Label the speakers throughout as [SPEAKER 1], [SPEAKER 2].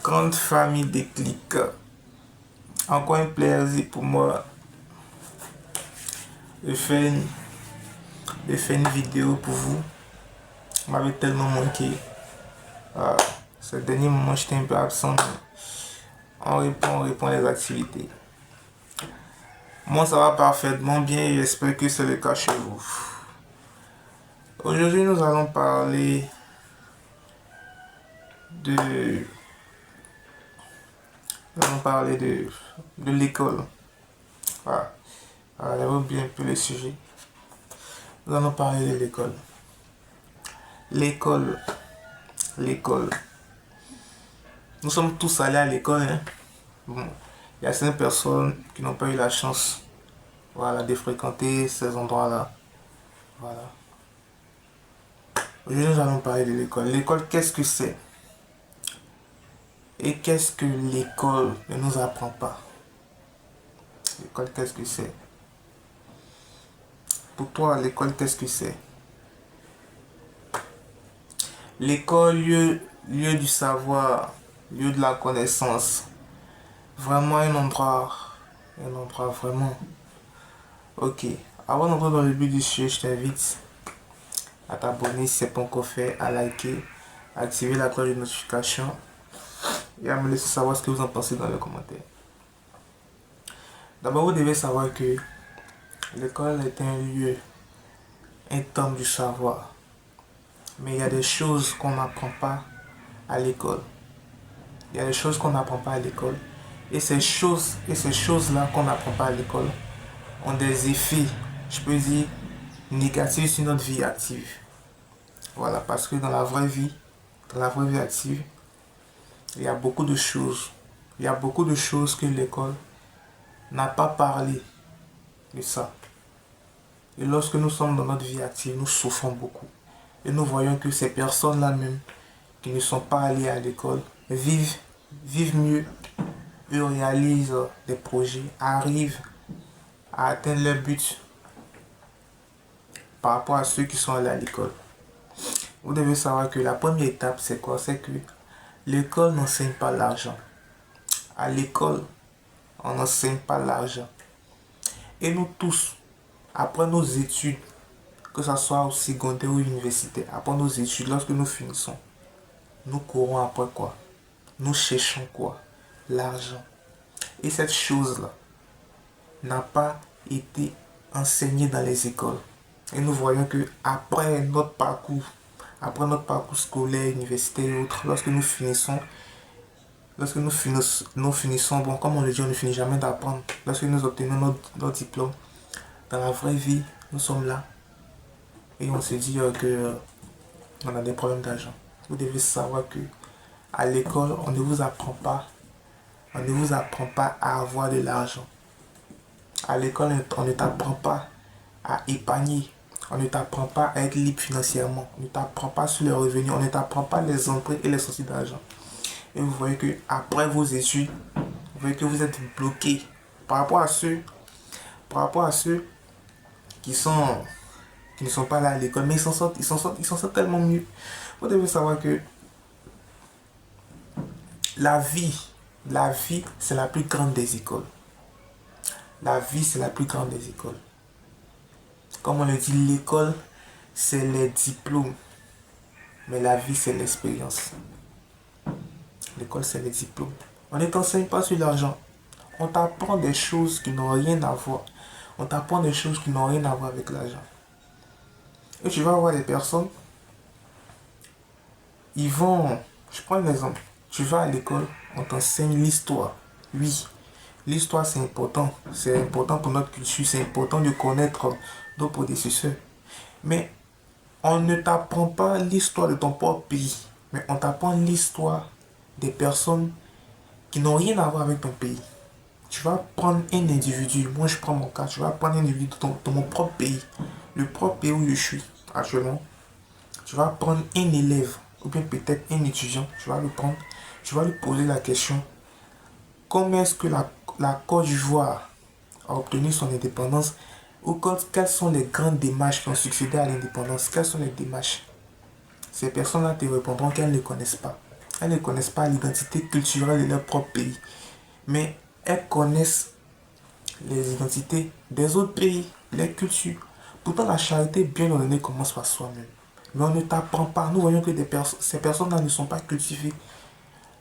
[SPEAKER 1] grande famille Déclic. Encore un plaisir pour moi de faire une vidéo pour vous. Vous m'avez tellement manqué. Ces derniers moments, j'étais un peu absent. On répond les activités. Moi, ça va parfaitement bien et j'espère que c'est le cas chez vous. Aujourd'hui, nous allons parler de l'école. J'avais oublié un peu le sujet. Nous allons parler de l'école. L'école. Nous sommes tous allés à l'école. Hein? Bon, il y a certaines personnes qui n'ont pas eu la chance de fréquenter ces endroits-là. Voilà. Aujourd'hui, nous allons parler de l'école. L'école, qu'est-ce que c'est? Et qu'est-ce que l'école ne nous apprend pas? L'école, qu'est-ce que c'est? Pour toi, l'école, qu'est-ce que c'est? L'école, lieu du savoir, lieu de la connaissance. Vraiment un endroit vraiment. Ok. Avant d'entrer dans le but du sujet, je t'invite à t'abonner si ce n'est pas encore fait, à liker, à activer la cloche de notification et à me laisser savoir ce que vous en pensez dans les commentaires. D'abord, vous devez savoir que l'école est un lieu, un temple du savoir. Mais il y a des choses qu'on n'apprend pas à l'école. Il y a des choses qu'on n'apprend pas à l'école. Et ces choses-là qu'on n'apprend pas à l'école ont des effets, je peux dire, négatifs sur notre vie active. Voilà, parce que dans la vraie vie active, il y a beaucoup de choses. Il y a beaucoup de choses que l'école n'a pas parlé de ça. Et lorsque nous sommes dans notre vie active, nous souffrons beaucoup. Et nous voyons que ces personnes-là même, qui ne sont pas allées à l'école, vivent mieux, eux réalisent des projets, arrivent à atteindre leur but par rapport à ceux qui sont allés à l'école. Vous devez savoir que la première étape, c'est quoi? C'est que l'école n'enseigne pas l'argent. À l'école, on n'enseigne pas l'argent. Et nous tous, après nos études, que ce soit au secondaire ou universitaire, après nos études, lorsque nous finissons, nous courons après quoi? Nous cherchons quoi? L'argent. Et cette chose-là n'a pas été enseignée dans les écoles. Et nous voyons que après notre parcours scolaire, universitaire et autres, lorsque nous finissons, bon, comme on le dit, on ne finit jamais d'apprendre. Lorsque nous obtenons notre diplôme, dans la vraie vie, nous sommes là. Et on se dit que on a des problèmes d'argent. Vous devez savoir que à l'école, on ne vous apprend pas à avoir de l'argent. À l'école, on ne t'apprend pas à épargner. On ne t'apprend pas à être libre financièrement. On ne t'apprend pas sur les revenus. On ne t'apprend pas les entrées et les sorties d'argent. Et vous voyez que après vos études, vous voyez que vous êtes bloqué par rapport à ceux qui ne sont pas là à l'école, mais ils s'en sortent tellement mieux. Vous devez savoir que la vie, c'est la plus grande des écoles. La vie, c'est la plus grande des écoles. Comme on le dit, l'école, c'est les diplômes. Mais la vie, c'est l'expérience. L'école, c'est les diplômes. On ne t'enseigne pas sur l'argent. On t'apprend des choses qui n'ont rien à voir. On t'apprend des choses qui n'ont rien à voir avec l'argent. Et tu vas voir des personnes, je prends un exemple. Tu vas à l'école, on t'enseigne l'histoire. Oui, l'histoire c'est important. C'est important pour notre culture. C'est important de connaître nos prédécesseurs. Mais on ne t'apprend pas l'histoire de ton propre pays. Mais on t'apprend l'histoire des personnes qui n'ont rien à voir avec ton pays. Tu vas prendre un individu, moi je prends mon cas, tu vas prendre un individu de mon propre pays, le propre pays où je suis actuellement. Tu vas prendre un élève, ou bien peut-être un étudiant, tu vas le prendre, tu vas lui poser la question, comment est-ce que la Côte d'Ivoire a obtenu son indépendance, ou quelles sont les grandes démarches qui ont succédé à l'indépendance, quelles sont les démarches? Ces personnes-là te répondront qu'elles ne connaissent pas. Elles ne connaissent pas l'identité culturelle de leur propre pays. Mais elles connaissent les identités des autres pays, les cultures. Pourtant, la charité bien ordonnée commence par soi-même. Mais on ne t'apprend pas. Nous voyons que ces personnes-là ne sont pas cultivées.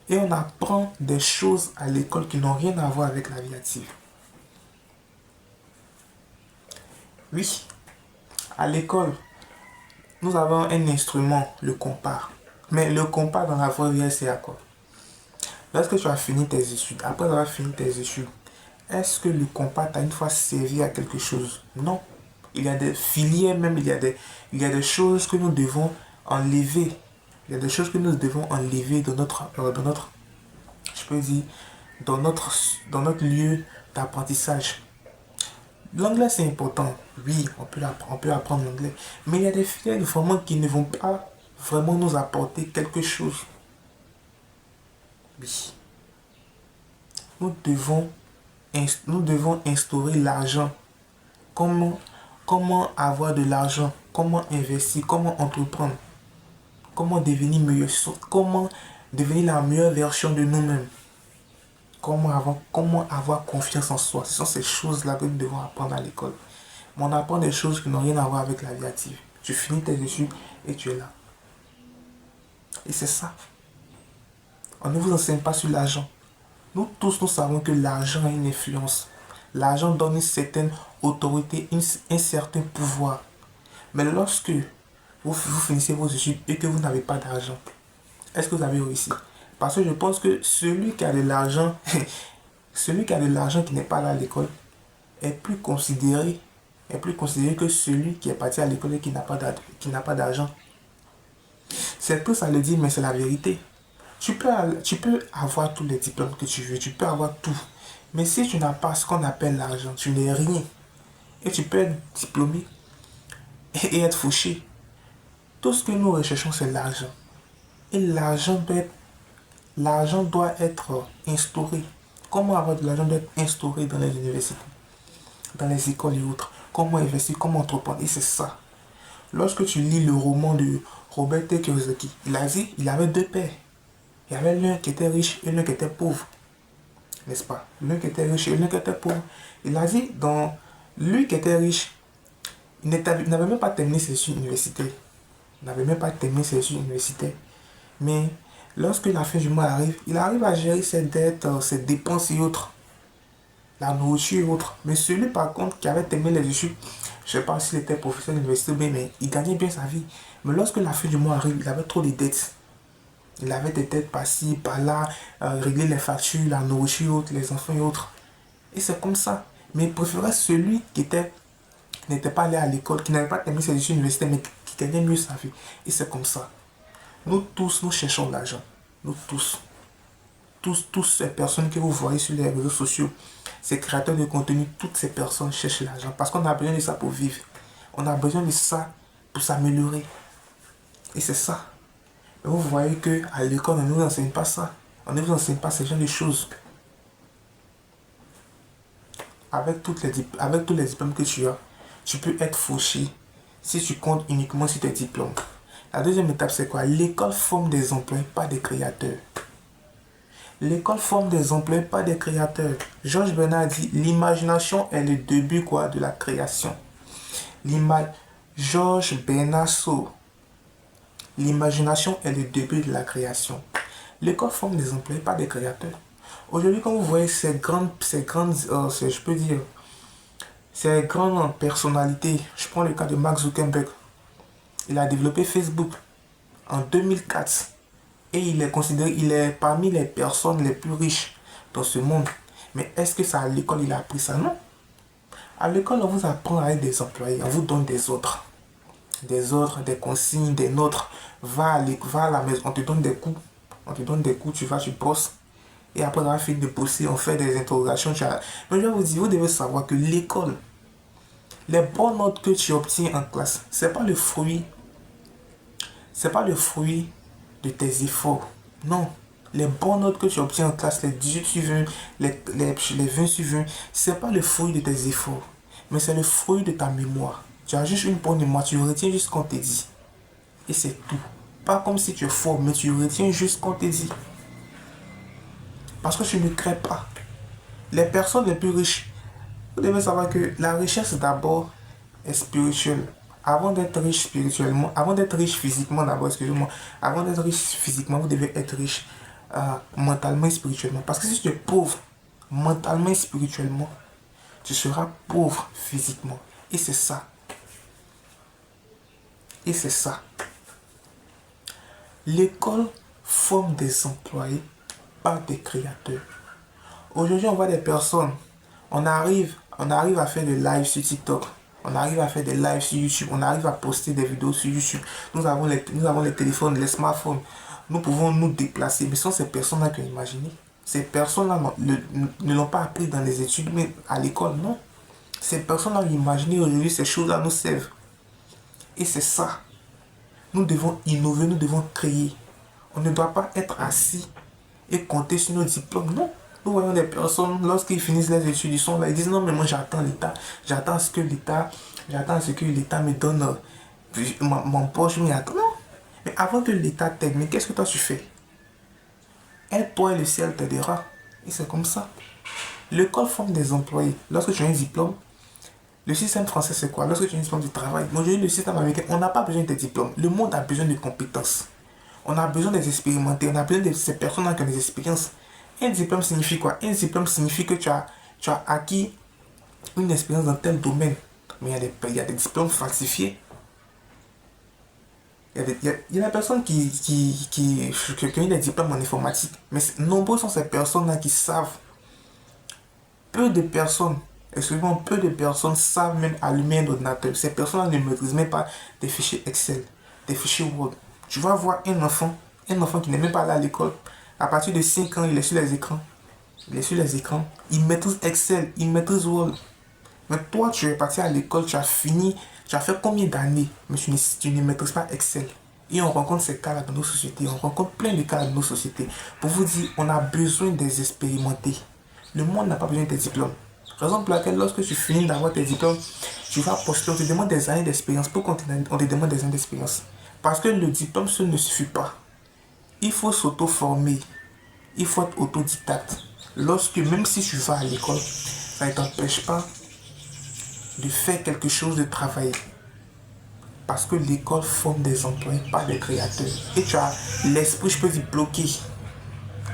[SPEAKER 1] Et on apprend des choses à l'école qui n'ont rien à voir avec la vie active. Oui, à l'école, nous avons un instrument, le compas. Mais le compas dans la vraie vie, c'est à quoi? Lorsque tu as fini tes études, après avoir fini tes études, est-ce que le compas t'a une fois servi à quelque chose? Non. Il y a des filières même, il y a des choses que nous devons enlever. Il y a des choses que nous devons enlever je peux dire, dans notre lieu d'apprentissage. L'anglais c'est important, oui, on peut apprendre l'anglais, mais il y a des filières vraiment qui ne vont pas vraiment nous apporter quelque chose. Oui. Nous devons, nous devons instaurer l'argent. Comment, comment avoir de l'argent, comment investir, comment entreprendre, comment devenir la meilleure version de nous-mêmes. Comment avoir confiance en soi. Ce sont ces choses-là que nous devons apprendre à l'école. Mais on apprend des choses qui n'ont rien à voir avec la vie active. Tu finis tes études et tu es là. Et c'est ça. On ne vous enseigne pas sur l'argent. Nous tous, nous savons que l'argent a une influence. L'argent donne une certaine autorité, un certain pouvoir. Mais lorsque vous finissez vos études et que vous n'avez pas d'argent, est-ce que vous avez réussi? Parce que je pense que celui qui a de l'argent, celui qui a de l'argent qui n'est pas là à l'école, est plus considéré, que celui qui est parti à l'école et qui n'a pas d'argent. C'est tout ça le dit, mais c'est la vérité. Tu peux avoir tous les diplômes que tu veux, tu peux avoir tout. Mais si tu n'as pas ce qu'on appelle l'argent, tu n'es rien. Et tu peux être diplômé et être fauché. Tout ce que nous recherchons, c'est l'argent. Et l'argent doit être instauré. Comment avoir de l'argent doit être instauré dans les universités, dans les écoles et autres. Comment investir, comment entreprendre. Et c'est ça. Lorsque tu lis le roman de Robert T. Kiyosaki, il a dit il avait deux pères. Il y avait l'un qui était riche et l'un qui était pauvre. N'est-ce pas? L'un qui était riche et l'un qui était pauvre. Il a dit, dans lui qui était riche, il n'avait même pas terminé ses études universitaires. Il n'avait même pas terminé ses études universitaires. Mais lorsque la fin du mois arrive, il arrive à gérer ses dettes, ses dépenses et autres. La nourriture et autres. Mais celui par contre qui avait terminé les études, je ne sais pas s'il était professeur d'université, mais il gagnait bien sa vie. Mais lorsque la fin du mois arrive, il avait trop de dettes. Il avait des dettes par-ci, par-là, régler les factures, la nourriture, les enfants et autres. Et c'est comme ça. Mais il préférait celui qui n'était pas allé à l'école, qui n'avait pas terminé ses études universitaires, mais qui gagnait mieux sa vie. Et c'est comme ça. Nous tous, nous cherchons l'argent. Nous tous. Tous ces personnes que vous voyez sur les réseaux sociaux, ces créateurs de contenu, toutes ces personnes cherchent l'argent. Parce qu'on a besoin de ça pour vivre. On a besoin de ça pour s'améliorer. Et c'est ça. Vous voyez qu'à l'école, on ne vous enseigne pas ça. On ne vous enseigne pas ce genre de choses. Avec tous les diplômes que tu as, tu peux être fauché si tu comptes uniquement sur tes diplômes. La deuxième étape, c'est quoi? L'école forme des employés, pas des créateurs. L'école forme des employés, pas des créateurs. Georges Bernard dit, l'imagination est le début de la création. Georges Bernard Shaw. L'imagination est le début de la création. L'école forme des employés, pas des créateurs. Aujourd'hui, quand vous voyez ces grandes personnalités, je prends le cas de Mark Zuckerberg. Il a développé Facebook en 2004 et il est parmi les personnes les plus riches dans ce monde. Mais est-ce que ça à l'école il a appris ça? Non. À l'école, on vous apprend à être des employés, on vous donne des ordres. Des consignes, des notes. Va à la maison, on te donne des coups. Tu vas, tu bosses. Et après avoir fini de bosser, on fait des interrogations. Mais je vais vous dire, vous devez savoir que l'école, les bonnes notes que tu obtiens en classe, c'est pas le fruit de tes efforts. Non. Les bonnes notes que tu obtiens en classe, les 18 sur 20, les 20 sur 20, c'est pas le fruit de tes efforts, mais c'est le fruit de ta mémoire. Tu as juste une bonne mémoire, tu retiens juste ce qu'on te dit. Et c'est tout. Pas comme si tu es fort, mais tu retiens juste ce qu'on te dit. Parce que tu ne crées pas. Les personnes les plus riches, vous devez savoir que la richesse d'abord est spirituelle. Avant d'être riche spirituellement, avant d'être riche physiquement d'abord, excusez-moi, avant d'être riche physiquement, vous devez être riche mentalement et spirituellement. Parce que si tu es pauvre mentalement et spirituellement, tu seras pauvre physiquement. Et c'est ça. Et c'est ça. L'école forme des employés, pas des créateurs. Aujourd'hui, on voit des personnes, on arrive à faire des lives sur TikTok, on arrive à faire des lives sur YouTube, on arrive à poster des vidéos sur YouTube. Nous avons les téléphones, les smartphones, nous pouvons nous déplacer. Mais ce sont ces personnes-là qui ont imaginé. Ces personnes-là ne l'ont pas appris dans les études, mais à l'école, non. Ces personnes-là ont imaginé aujourd'hui, ces choses-là nous servent. Et c'est ça. Nous devons innover, nous devons créer. On ne doit pas être assis et compter sur nos diplômes. Non. Nous voyons des personnes, lorsqu'ils finissent les études, ils sont là, ils disent non, mais moi j'attends l'État. J'attends ce que l'État me donne mon poche. Mais attends, non. Mais avant que l'État t'aide, mais qu'est-ce que toi tu fais? Aide-toi et le ciel t'aidera. Et c'est comme ça. L'école forme des employés. Lorsque tu as un diplôme, le système français, c'est quoi? Lorsque tu as un diplôme du travail, aujourd'hui, le système américain, on n'a pas besoin de diplômes. Le monde a besoin de compétences. On a besoin des expérimentés. On a besoin de ces personnes qui ont des expériences. Un diplôme signifie quoi? Un diplôme signifie que tu as acquis une expérience dans tel domaine. Mais il y a des diplômes falsifiés. Il y a des personnes qui ont des diplômes en informatique. Mais nombreux sont ces personnes-là qui savent. Peu de personnes savent même allumer un ordinateur. Ces personnes ne maîtrisent même pas des fichiers Excel, des fichiers Word. Tu vas voir un enfant qui n'est même pas allé à l'école. À partir de 5 ans, il est sur les écrans. Il maîtrise Excel, il maîtrise Word. Mais toi, tu es parti à l'école, tu as fini, tu as fait combien d'années, mais tu ne maîtrises pas Excel. Et on rencontre ces cas-là dans nos sociétés. On rencontre plein de cas dans nos sociétés. Pour vous dire, on a besoin des expérimentés. Le monde n'a pas besoin de tes diplômes. Raison pour laquelle, lorsque tu finis d'avoir tes diplômes, tu vas postuler, on te demande des années d'expérience. Pourquoi on te demande des années d'expérience? Parce que le diplôme seul ne suffit pas. Il faut s'auto-former. Il faut être autodidacte. Même si tu vas à l'école, ça ne t'empêche pas de faire quelque chose, de travailler. Parce que l'école forme des employés, pas des créateurs. Et tu as l'esprit, je peux dire, bloqué.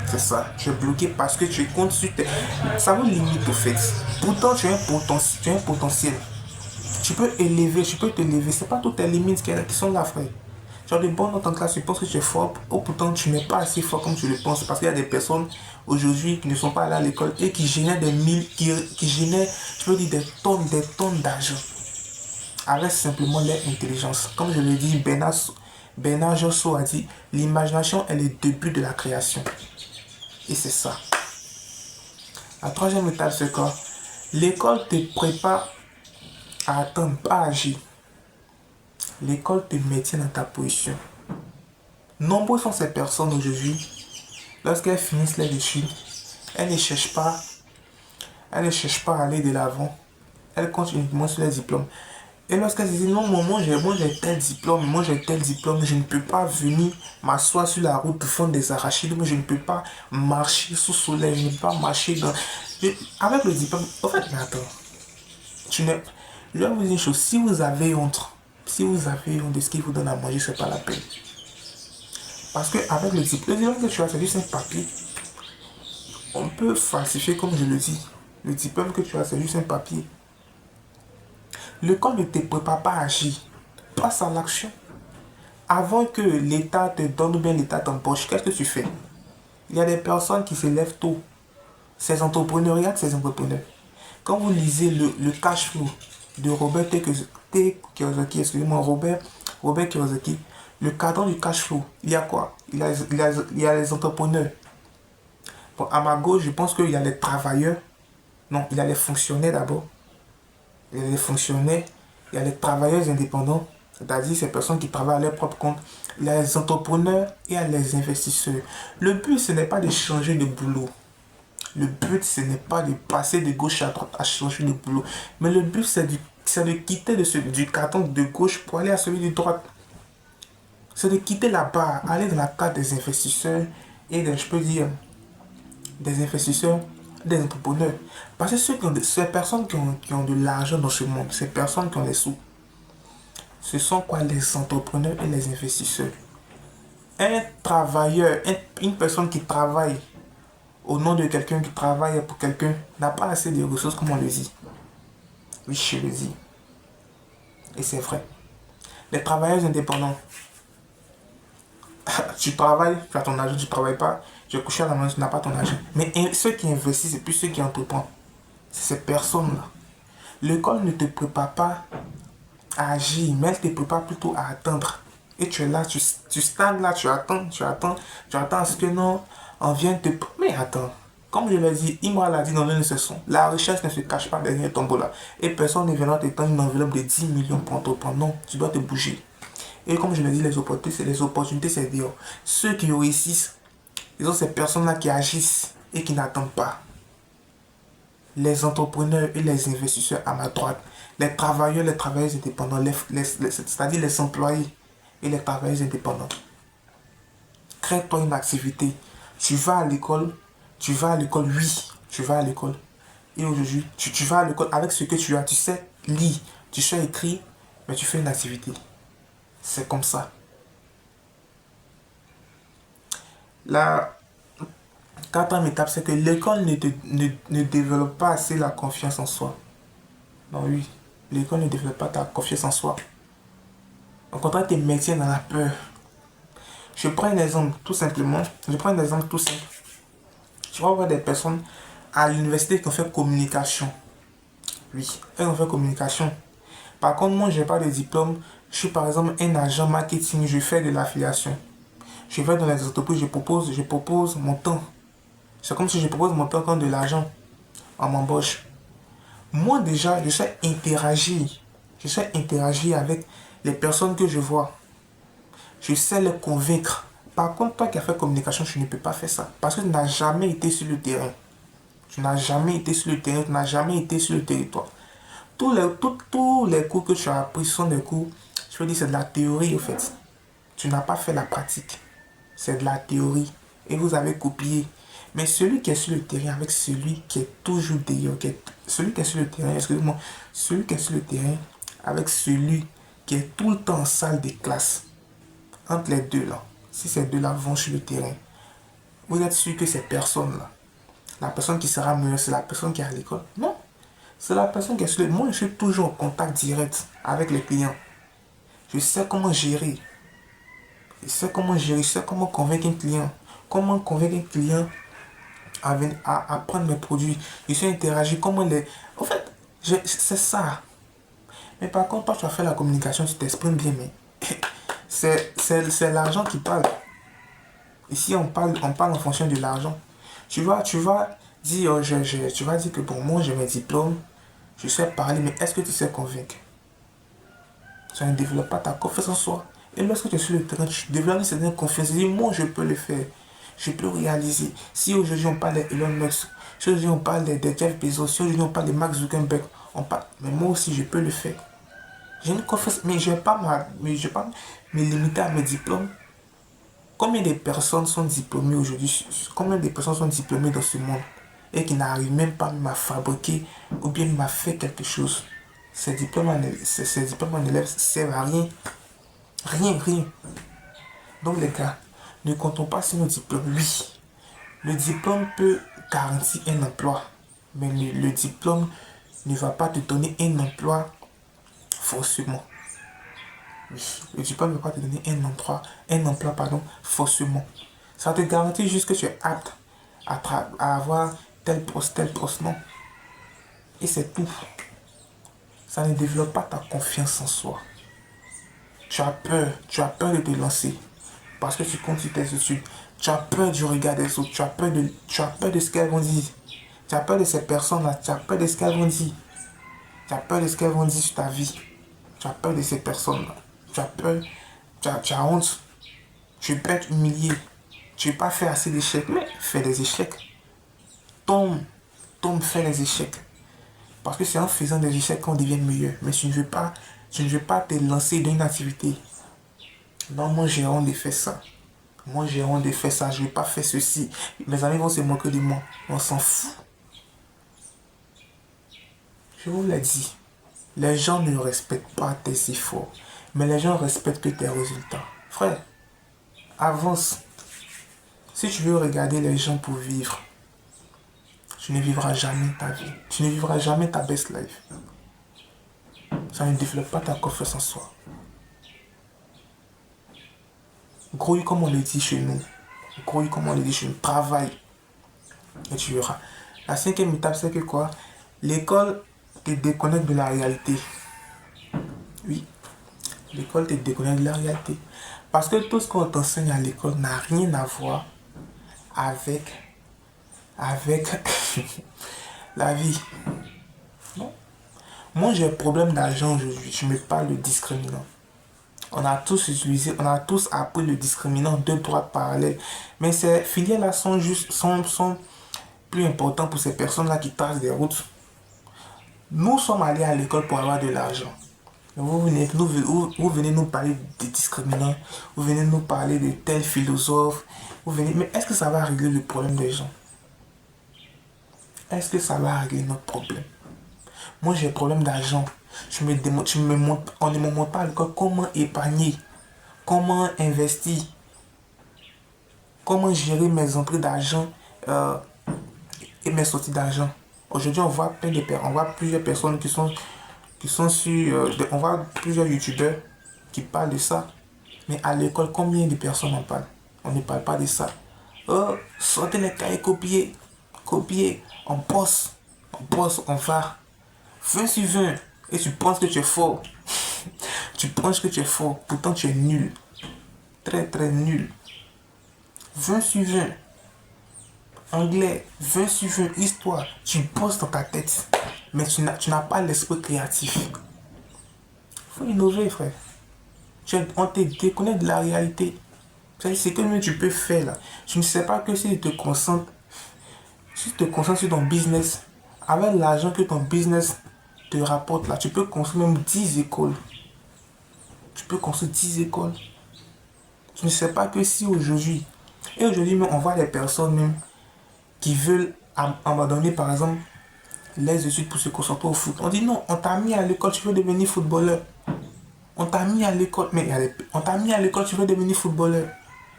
[SPEAKER 1] C'est ça, tu es bloqué parce que tu comptes sur tes... Ça vous limite au fait. Pourtant, tu as un potentiel. Tu peux te lever. C'est pas toutes tes limites qui sont là, frère. Tu as de bonnes notes en classe, tu penses que tu es fort. Ou pourtant, tu n'es pas assez fort comme tu le penses. Parce qu'il y a des personnes aujourd'hui qui ne sont pas allées à l'école et qui génèrent qui génèrent, je peux dire, des tonnes d'argent. Avec simplement leur intelligence. Comme je le dis, Bernard Josso a dit, l'imagination est le début de la création. Et c'est ça. La troisième étape, c'est quoi? L'école te prépare à attendre, pas à agir. L'école te maintient dans ta position. Nombreux sont ces personnes aujourd'hui, lorsqu'elles finissent les études, elles ne cherchent pas à aller de l'avant. Elles comptent uniquement sur les diplômes. Et lorsqu'elles disent non, moi j'ai tel diplôme, je ne peux pas venir m'asseoir sur la route pour faire des arachides, moi je ne peux pas marcher sous soleil, je ne peux pas marcher dans... Avec le diplôme, en fait, mais attends, je vais vous dire une chose, si vous avez honte de ce qu'il vous donne à manger, c'est pas la peine. Parce qu'avec le diplôme que tu as, c'est juste un papier. On peut falsifier comme je le dis. Le diplôme que tu as, c'est juste un papier. L'école ne te prépare pas à agir. Passe à l'action. Avant que l'État te donne ou bien l'État t'empoche, qu'est-ce que tu fais? Il y a des personnes qui se lèvent tôt. Ces entrepreneurs, regarde ces entrepreneurs. Quand vous lisez le cash flow de Robert Kiyosaki, Robert Kiyosaki, le cadran du cash flow, il y a quoi? Il y a les entrepreneurs. Bon, à ma gauche, je pense qu'il y a les travailleurs. Non, il y a les fonctionnaires d'abord. Il y a les fonctionnaires, il y a les travailleurs indépendants, c'est-à-dire ces personnes qui travaillent à leur propre compte. Il y a les entrepreneurs et il y a les investisseurs. Le but, ce n'est pas de changer de boulot. Le but, ce n'est pas de passer de gauche à droite à changer de boulot. Mais le but, c'est de quitter du carton de gauche pour aller à celui de droite. c'est de quitter la barre, aller dans la carte des investisseurs et je peux dire, des investisseurs, des entrepreneurs. Parce que ces personnes qui ont de l'argent dans ce monde, ces personnes qui ont des sous, ce sont quoi les entrepreneurs et les investisseurs. Un travailleur, une personne qui travaille au nom de quelqu'un qui travaille pour quelqu'un n'a pas assez de ressources comme on le dit. Oui, je le dis. Et c'est vrai. Les travailleurs indépendants, tu travailles, tu as ton argent, tu ne travailles pas, tu es couché à la maison, tu n'as pas ton argent. Mais ceux qui investissent et puis ceux qui entreprennent, c'est ces personnes-là. L'école ne te prépare pas à agir, mais elle te prépare plutôt à attendre. Et tu es là, tu stagnes là, tu attends à ce que non, on vienne te... Mais attends, comme je l'ai dit, Imra l'a dit dans l'une de ses sons, la richesse ne se cache pas derrière un tombeau là. Et personne ne viendra te tendre une enveloppe de 10 millions pour entreprendre. Non, tu dois te bouger. Et comme je l'ai dit, les opportunités, c'est dehors. Ceux qui réussissent, ils ont ces personnes-là qui agissent et qui n'attendent pas. Les entrepreneurs et les investisseurs à ma droite, les travailleurs indépendants, c'est-à-dire les employés et les travailleurs indépendants. Crée-toi une activité. Tu vas à l'école, oui, tu vas à l'école. Et aujourd'hui, tu vas à l'école avec ce que tu as. Tu sais lire, tu sais écrire, mais tu fais une activité. C'est comme ça. La quatrième étape, c'est que l'école ne développe pas assez la confiance en soi. Non, oui, l'école ne développe pas ta confiance en soi. Au contraire, tu te maintiens dans la peur. Je prends un exemple tout simplement. Tu vas voir des personnes à l'université qui ont fait communication. Oui, elles ont fait communication. Par contre, moi, je n'ai pas de diplôme. Je suis par exemple un agent marketing. Je fais de l'affiliation. Je vais dans les entreprises, je propose mon temps. C'est comme si je propose mon temps comme de l'argent. On m'embauche. Moi déjà, je sais interagir. Je sais interagir avec les personnes que je vois. Je sais les convaincre. Par contre, toi qui as fait communication, tu ne peux pas faire ça. Parce que tu n'as jamais été sur le terrain. Tu n'as jamais été sur le terrain, tu n'as jamais été sur le territoire. Tous les cours que tu as appris sont des cours, je veux dire, c'est de la théorie au fait. Tu n'as pas fait la pratique. C'est de la théorie. Et vous avez copié. Mais celui qui est sur le terrain avec celui qui est toujours dehors, celui qui est sur le terrain, excusez-moi, celui qui est sur le terrain avec celui qui est tout le temps en salle de classe, entre les deux là, si ces deux-là vont sur le terrain, vous êtes sûr que ces personnes-là, la personne qui sera meilleure, c'est la personne qui est à l'école? Non. C'est la personne qui est sur le... Moi, je suis toujours en contact direct avec les clients. Je sais comment gérer. Je sais comment convaincre un client. Comment convaincre un client à prendre mes produits. Je sais interagir, comment les... En fait, c'est ça. Mais par contre, toi, tu as fait la communication, tu t'exprimes bien, mais c'est l'argent qui parle. Ici, on parle en fonction de l'argent. Tu vas dire, tu vas dire que bon, moi, j'ai mes diplômes, je sais parler, mais est-ce que tu sais convaincre? Ça ne développe pas ta confiance en soi. Et lorsque tu es sur le terrain, tu développes une certaine confiance. Tu dis, moi, je peux le faire. Je peux réaliser. Si aujourd'hui on parle d'Elon Musk, si aujourd'hui on parle de Jeff Bezos, si aujourd'hui on parle de Mark Zuckerberg, mais moi aussi, je peux le faire. J'ai une confiance, mais je ne vais pas me limiter à mes diplômes. Combien de personnes sont diplômées aujourd'hui? Combien de personnes sont diplômées dans ce monde et qui n'arrivent même pas même à fabriquer ou bien même à faire quelque chose? Ces diplômes en élèves servent à rien. Rien, rien. Donc les gars, ne comptons pas sur nos diplômes. Oui, le diplôme peut garantir un emploi, mais le diplôme ne va pas te donner un emploi forcément. Oui, le diplôme ne va pas te donner un emploi, forcément. Ça te garantit juste que tu es apte à avoir tel poste, non. Et c'est tout. Ça ne développe pas ta confiance en soi. Tu as peur de te lancer parce que tu comptes sur tes études. Tu as peur du regard des autres, tu as peur de ce qu'elles vont dire. Tu as peur de ces personnes-là, tu as peur de ce qu'elles vont dire. Tu as peur de ce qu'elles vont dire sur ta vie. Tu as peur de ces personnes-là. Tu as peur, tu as honte. Tu peux être humilié. Tu ne peux pas faire assez d'échecs, mais fais des échecs. Tombe, fais des échecs. Parce que c'est en faisant des échecs qu'on devient meilleur. Mais tu ne veux pas te lancer dans une activité. Non, moi j'ai honte de faire ça. Moi j'ai honte de faire ça. Je vais pas faire ceci. Mes amis vont se moquer de moi. On s'en fout. Je vous l'ai dit. Les gens ne respectent pas tes efforts. Mais les gens respectent que tes résultats. Frère, avance. Si tu veux regarder les gens pour vivre, tu ne vivras jamais ta vie. Tu ne vivras jamais ta best life. Ça ne développe pas ta confiance en soi. Grouille comme on le dit chez nous. Grouille comme on le dit chez nous. Travaille. Et tu verras. La cinquième étape, c'est que quoi? L'école te déconnecte de la réalité. Oui. L'école te déconnecte de la réalité. Parce que tout ce qu'on t'enseigne à l'école n'a rien à voir avec la vie. Non. Moi, j'ai un problème d'argent aujourd'hui. Je me parle de discriminant. On a tous utilisé, on a tous appris le discriminant, deux droits parallèles. Mais ces filières-là sont plus importants pour ces personnes-là qui tracent des routes. Nous sommes allés à l'école pour avoir de l'argent. Vous venez nous parler des discriminants, vous venez nous parler de tels philosophes, mais est-ce que ça va régler le problème des gens? Est-ce que ça va régler notre problème? Moi j'ai un problème d'argent. On ne me montre pas à l'école comment épargner, comment investir, comment gérer mes entrées d'argent et mes sorties d'argent. Aujourd'hui, on voit plusieurs personnes qui sont sur... on voit plusieurs youtubeurs qui parlent de ça. Mais à l'école, combien de personnes en parlent? On ne parle pas de ça. Oh, sortez les cahiers copier, on poste, on va. 20 sur 20. Et tu penses que tu es fort. Tu penses que tu es fort. Pourtant, tu es nul. Très, très nul. 20 sur 20. Anglais, 20 sur 20. Histoire. Tu postes dans ta tête. Mais tu n'as pas l'esprit créatif. Il faut innover, frère. On te déconnecte de la réalité. C'est ce que tu peux faire là. Tu ne sais pas que si tu te concentres sur ton business, avec l'argent que ton business te rapporte là, tu peux construire même 10 écoles. Tu peux construire 10 écoles. Tu ne sais pas que si aujourd'hui, et aujourd'hui même, on voit des personnes même qui veulent abandonner par exemple les études pour se concentrer au foot. On dit non, on t'a mis à l'école, tu veux devenir footballeur. On t'a mis à l'école, on t'a mis à l'école, tu veux devenir footballeur.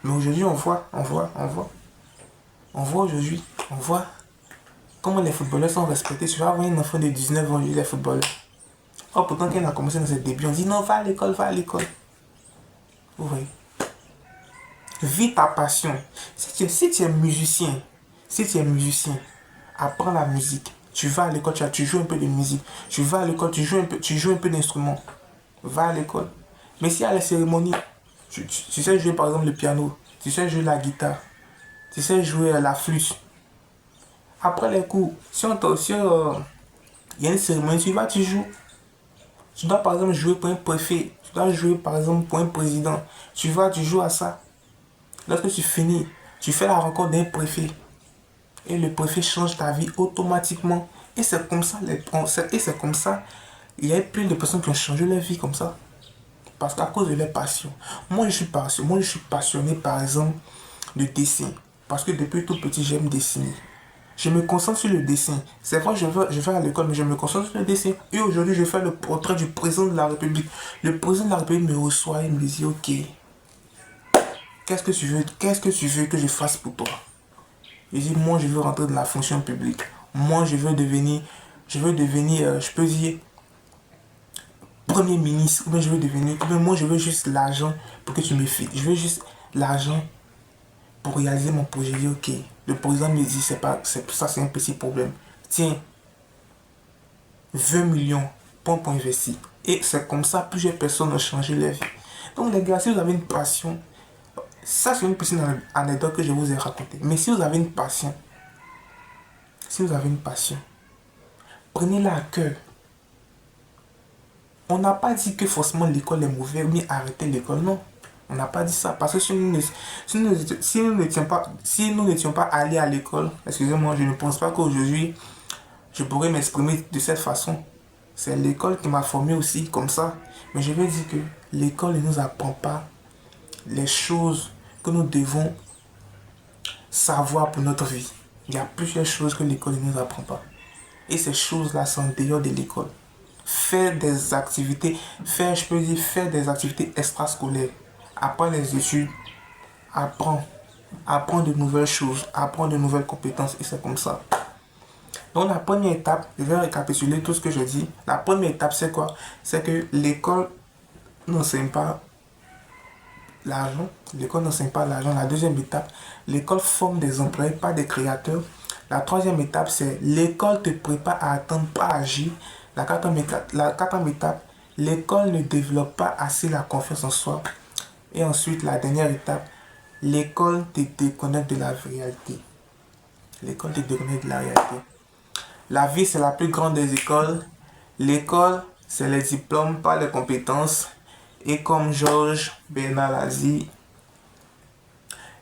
[SPEAKER 1] Mais aujourd'hui, on voit aujourd'hui, on voit comment les footballeurs sont respectés. Tu vas avoir un enfant de 19 ans, il est footballeur. Oh, pourtant, quand il a commencé dans ses débuts, on dit non, va à l'école, va à l'école. Vous voyez. Vis ta passion. Si tu es musicien, apprends la musique. Tu vas à l'école, tu joues un peu de musique. Tu vas à l'école, tu joues un peu d'instruments. Va à l'école. Mais si à la cérémonie, tu sais jouer par exemple le piano, tu sais jouer la guitare, tu sais jouer la flûte. Après les cours, si il y a une cérémonie, tu vas, tu joues. Tu dois par exemple jouer pour un préfet, tu dois jouer par exemple pour un président. Tu vas, tu joues à ça. Lorsque tu finis, tu fais la rencontre d'un préfet. Et le préfet change ta vie automatiquement. Et c'est comme ça, il y a plein de personnes qui ont changé leur vie comme ça. Parce qu'à cause de leur passion. Moi je suis passionné par exemple de dessin. Parce que depuis tout petit, j'aime dessiner. Je me concentre sur le dessin. C'est vrai, je vais à l'école, mais je me concentre sur le dessin. Et aujourd'hui, je fais le portrait du président de la République. Le président de la République me reçoit et me dit, ok, qu'est-ce que tu veux que je fasse pour toi? Je dis, moi, je veux rentrer dans la fonction publique. Moi, je peux dire, Premier ministre, ou bien moi, je veux juste l'argent pour que tu me files. Je veux juste l'argent pour réaliser mon projet. Je dis, ok. Le président me dit, c'est un petit problème. Tiens, 20 millions pour investir. Et c'est comme ça, plusieurs personnes ont changé leur vie. Donc les gars, si vous avez une passion, ça c'est une petite anecdote que je vous ai racontée. Mais si vous avez une passion, prenez-la à cœur. On n'a pas dit que forcément l'école est mauvaise ou bien arrêter l'école, non. On n'a pas dit ça. Parce que si nous n'étions pas allés à l'école, excusez-moi, je ne pense pas qu'aujourd'hui, je pourrais m'exprimer de cette façon. C'est l'école qui m'a formé aussi comme ça. Mais je veux dire que l'école ne nous apprend pas les choses que nous devons savoir pour notre vie. Il y a plusieurs choses que l'école ne nous apprend pas. Et ces choses-là sont en dehors de l'école. Faire des activités, je peux dire, faire des activités extrascolaires. Après les études, apprendre de nouvelles choses, apprendre de nouvelles compétences, et c'est comme ça. Donc la première étape, je vais récapituler tout ce que je dis. La première étape, c'est quoi? C'est que l'école n'enseigne pas l'argent. L'école n'enseigne pas l'argent. La deuxième étape, l'école forme des employés, pas des créateurs. La troisième étape, c'est l'école te prépare à attendre, pas à agir. La quatrième étape, l'école ne développe pas assez la confiance en soi. Et ensuite, la dernière étape, l'école te déconnecte de la réalité. L'école te déconnecte de la réalité. La vie, c'est la plus grande des écoles. L'école, c'est les diplômes, pas les compétences. Et comme Georges Bernard l'a dit,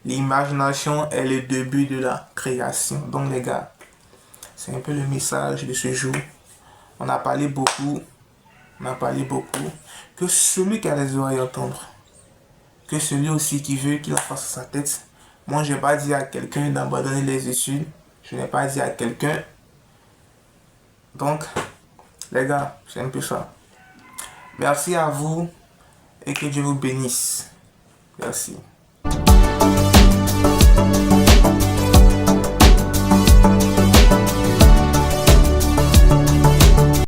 [SPEAKER 1] l'imagination est le début de la création. Donc les gars, c'est un peu le message de ce jour. On a parlé beaucoup. Que celui qui a les oreilles entendre. Que celui aussi qui veut qu'il la fasse sa tête. Moi, je n'ai pas dit à quelqu'un d'abandonner les études. Je n'ai pas dit à quelqu'un. Donc, les gars, c'est un peu ça. Merci à vous et que Dieu vous bénisse. Merci.